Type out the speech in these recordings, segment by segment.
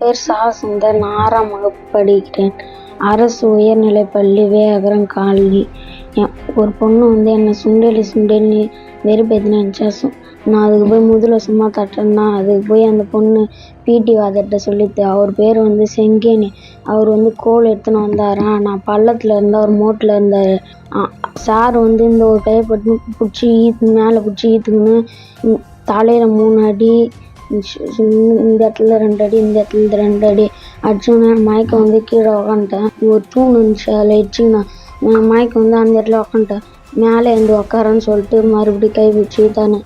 பேர் சா. சுந்தர். நான் 6ஆம் வகுப்பு படிக்கிறேன். அரசு உயர்நிலைப்பள்ளி வேகரம் காலனி. ஒரு பொண்ணு என்னை சுண்டலி வெறுப்பேத்தினுச்சு. நான் அதுக்கு போய் முதுல சும்மா தட்டேன்னா அதுக்கு போய் அந்த பொண்ணு பிடி வாத்தியார்கிட்ட சொல்லிட்டு, அவர் பேர் செங்கேணி. அவர் கோல் எடுத்துன்னு வந்தாராம். நான் பள்ளத்தில் இருந்தேன், அவர் மோட்டில் இருந்தார். சார் இந்த ஒரு கையை பட்டு பிடிச்சி மேலே பிடிச்சி ஈத்துக்குன்னு தலையில் 3 அடி, இந்த இடத்துல 2 அடி, இந்த இடத்துல 2 அடி அடிச்சோன்னே மயக்கம் கீழே உக்காந்துட்டேன். ஒரு தூண் இருந்துச்சு, அதில் இடிச்சுக்கினேன். நான் மயக்கம் அந்த இடத்துல உக்காந்துட்டேன். மேலே எழுந்து உக்காரன்னு சொல்லிட்டு மறுபடியும் கை பிடிச்சி தானே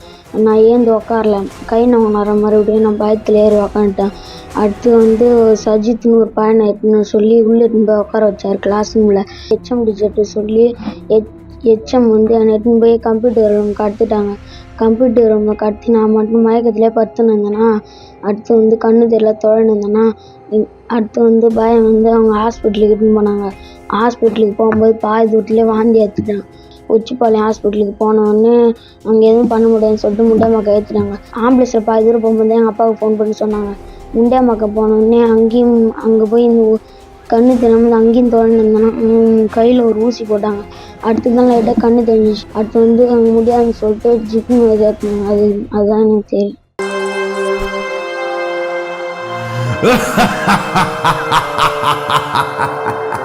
நான் ஏந்து உக்காரல. கை நோங்கினார மறுபடியும் நான் பயத்தில் ஏறி உக்காந்துட்டேன். அடுத்து சஜித்னு ஒரு பையனை எட்டுன்னு சொல்லி உள்ளே எடுத்துன்னு போய் உட்கார வச்சார் கிளாஸ் ரூமில். ஹெச்எம் டீச்சர்ட்டு சொல்லி ஹெச்எம் என்னை எடுத்துன்னு போய் கம்ப்யூட்டர் ரூம் கடத்திட்டாங்க. கம்ப்யூட்டர் ரூமை கடத்தி நான் மட்டும் மயக்கத்திலே படுத்துன்னு இருந்தேன்னா. அடுத்து கண்ணு தெரியல தொலைன்னு இருந்தேன்னா. அடுத்து பயம் அவங்க ஹாஸ்பிட்டலுக்கு எடுத்துன்னு போனாங்க. ஹாஸ்பிட்டலுக்கு போகும்போது பாதி தூரத்துலேயே வாந்தி எடுத்துட்டேன். உச்சிப்பாளையம் ஹாஸ்பிட்டலுக்கு போனோடனே அங்கே எதுவும் பண்ண முடியாதுன்னு சொல்லிட்டு முண்டியம்மாக்கை ஏற்றிட்டாங்க. ஆம்புலன்ஸில் பாதி தூரம் போகும்போது எங்கள் அப்பாவுக்கு ஃபோன் பண்ணி சொன்னாங்க. முண்டியம்மாக்கை போனோடனே அங்கே போய் கண்ணு தெரியாமல் அங்கேயும் தொலைன்னு இருந்தேன்னா கையில் ஒரு ஊசி போட்டாங்க. அடுத்து தான் லைட்டாக கண்ணு தெரிஞ்சிச்சு. அடுத்து அங்கே முடியாதுன்னு சொல்லிட்டு ஜிப்னு ஏற்றினாங்க. அதுதான் எனக்கு தெரியும்.